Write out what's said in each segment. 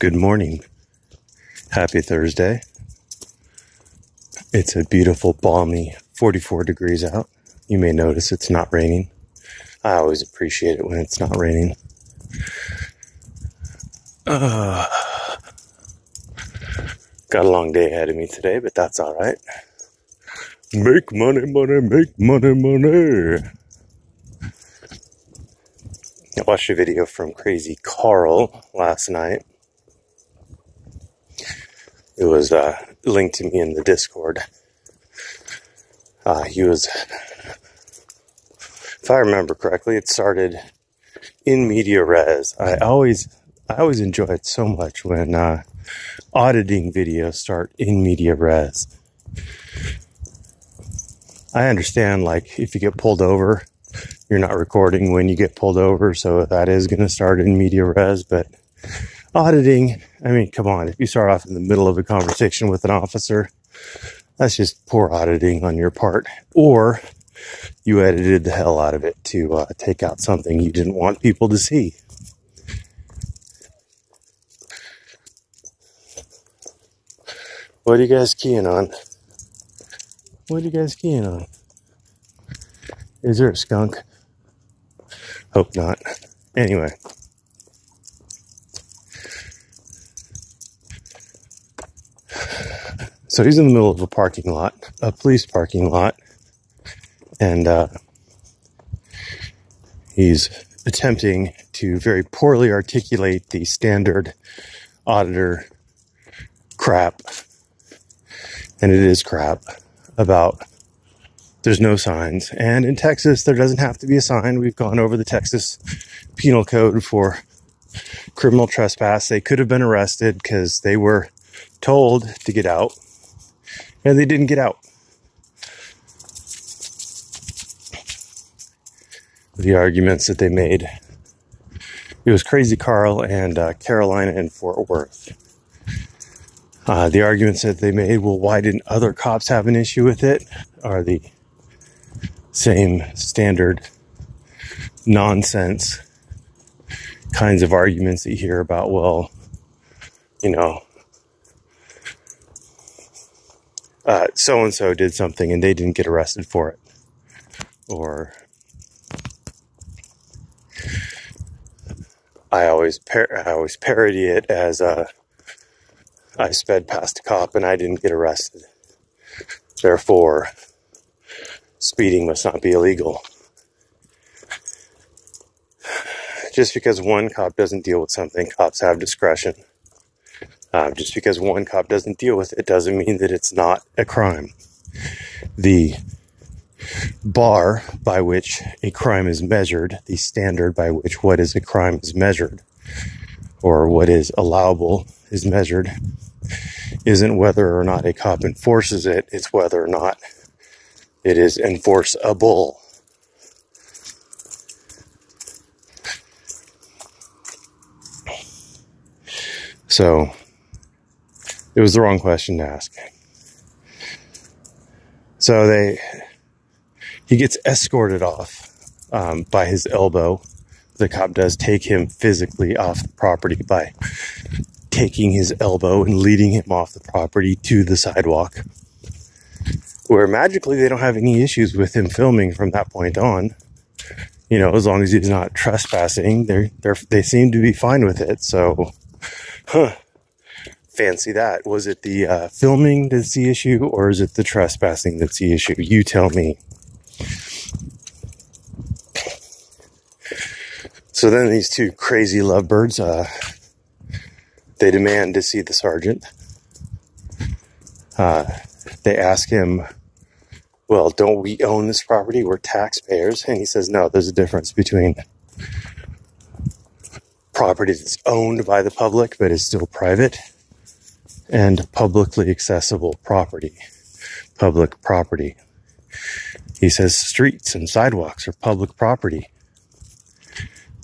Good morning. Happy Thursday. It's a beautiful, balmy 44 degrees out. You may notice it's not raining. I always appreciate it when it's not raining. Got a long day ahead of me today, but that's all right. Make money, money, make money, money. I watched a video from Crazy Carl last night. It was linked to me in the Discord. He was, if I remember correctly, it started in media res. I always enjoy it so much when auditing videos start in media res. I understand, like, if you get pulled over, you're not recording when you get pulled over, so that is going to start in media res, but auditing, I mean, come on, if you start off in the middle of a conversation with an officer, that's just poor auditing on your part, or you edited the hell out of it to take out something you didn't want people to see. What are you guys keying on? What are you guys keying on? Is there a skunk? Hope not. Anyway. So he's in the middle of a parking lot, a police parking lot, and he's attempting to very poorly articulate the standard auditor crap, and it is crap, about there's no signs. And in Texas, there doesn't have to be a sign. We've gone over the Texas penal code for criminal trespass. They could have been arrested because they were told to get out, and they didn't get out. The arguments that they made, it was Crazy Carl and Carolina and Fort Worth. The arguments that they made, well, why didn't other cops have an issue with it, are the same standard nonsense kinds of arguments that you hear about, well, you know, so-and-so did something and they didn't get arrested for it. Or I always parody it as I sped past a cop and I didn't get arrested. Therefore, speeding must not be illegal. Just because one cop doesn't deal with something, cops have discretion. Just because one cop doesn't deal with it doesn't mean that it's not a crime. The bar by which a crime is measured, the standard by which what is a crime is measured, or what is allowable is measured, isn't whether or not a cop enforces it, it's whether or not it is enforceable. So, it was the wrong question to ask. So he gets escorted off by his elbow. The cop does take him physically off the property by taking his elbow and leading him off the property to the sidewalk, where magically they don't have any issues with him filming from that point on. You know, as long as he's not trespassing, they seem to be fine with it. So, fancy that. Was it the filming that's the issue, or is it the trespassing that's the issue? You tell me. So then these two crazy lovebirds, they demand to see the sergeant. They ask him, well, don't we own this property? We're taxpayers. And he says, no, there's a difference between property that's owned by the public but is still private, and publicly accessible property, public property. He says streets and sidewalks are public property.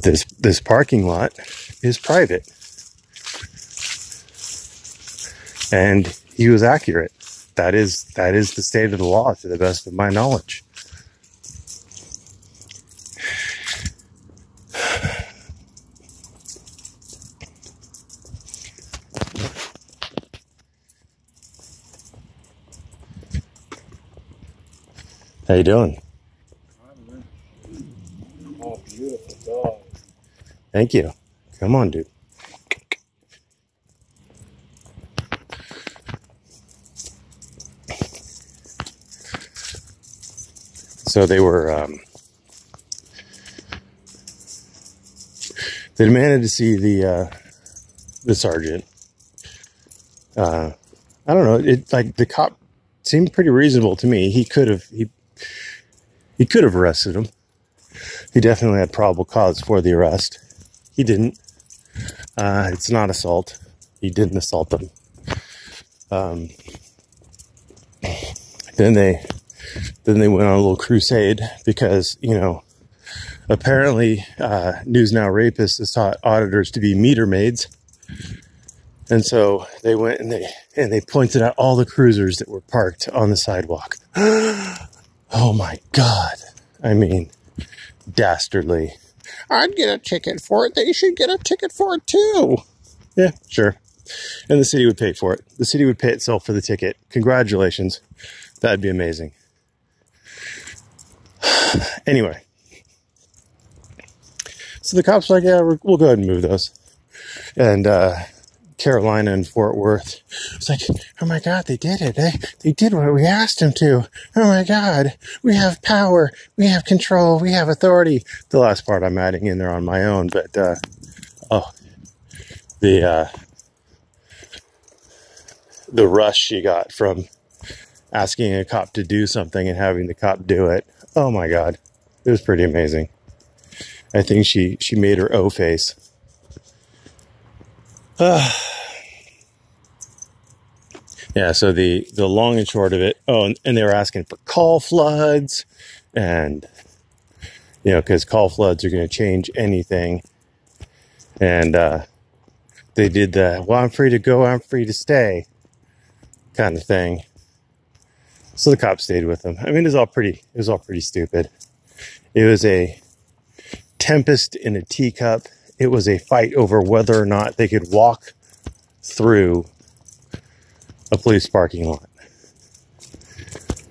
This parking lot is private. And he was accurate. That is the state of the law to the best of my knowledge. How you doing? Oh, beautiful dog. Thank you. Come on, dude. So they were, they demanded to see the sergeant. I don't know. It like the cop seemed pretty reasonable to me. He could have arrested him. He definitely had probable cause for the arrest. He didn't. It's not assault. He didn't assault them. Then they went on a little crusade because, you know, apparently News Now Rapists has taught auditors to be meter maids. And so they went and they pointed out all the cruisers that were parked on the sidewalk. Oh my God. I mean, dastardly. I'd get a ticket for it. They should get a ticket for it too. Yeah, sure. And the city would pay for it. The city would pay itself for the ticket. Congratulations. That'd be amazing. Anyway. So the cops were like, yeah, we'll go ahead and move those. And Carolina and Fort Worth. It's like, oh my God, they did it. They did what we asked them to. Oh my God, we have power, we have control, we have authority. The last part I'm adding in there on my own, but the rush she got from asking a cop to do something and having the cop do it. Oh my God, it was pretty amazing. I think she made her O face. Yeah, so the long and short of it, and they were asking for call floods, and, you know, because call floods are going to change anything. And they did the, well, I'm free to go, I'm free to stay kind of thing. So the cops stayed with them. I mean, it was all pretty stupid. It was a tempest in a teacup. It was a fight over whether or not they could walk through a police parking lot.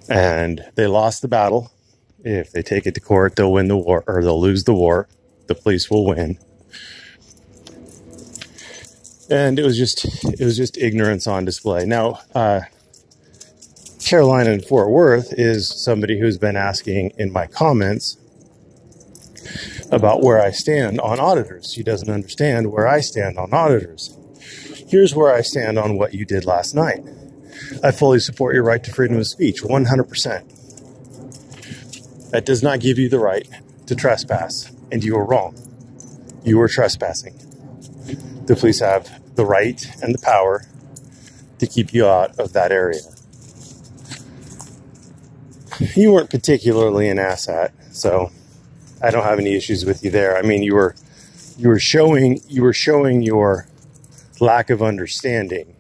And they lost the battle. If they take it to court, they'll win the war, or they'll lose the war. The police will win. And it was just ignorance on display. Now, Carolina and Fort Worth is somebody who's been asking in my comments about where I stand on auditors. She doesn't understand where I stand on auditors. Here's where I stand on what you did last night. I fully support your right to freedom of speech, 100%. That does not give you the right to trespass, and you are wrong. You are trespassing. The police have the right and the power to keep you out of that area. You weren't particularly an asshat, so I don't have any issues with you there. I mean, you were showing your lack of understanding.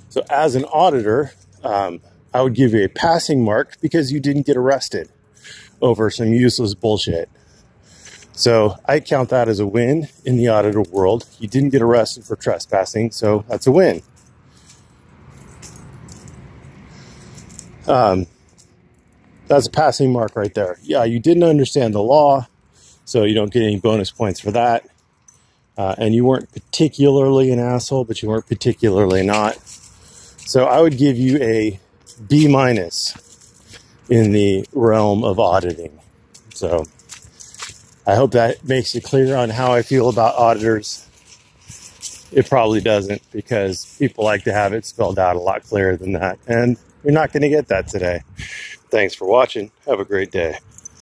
So as an auditor, I would give you a passing mark because you didn't get arrested over some useless bullshit. So I count that as a win in the auditor world. You didn't get arrested for trespassing, so that's a win. That's a passing mark right there. Yeah, you didn't understand the law, so you don't get any bonus points for that. And you weren't particularly an asshole, but you weren't particularly not. So I would give you a B- in the realm of auditing. So I hope that makes it clear on how I feel about auditors. It probably doesn't, because people like to have it spelled out a lot clearer than that. And you're not going to get that today. Thanks for watching. Have a great day.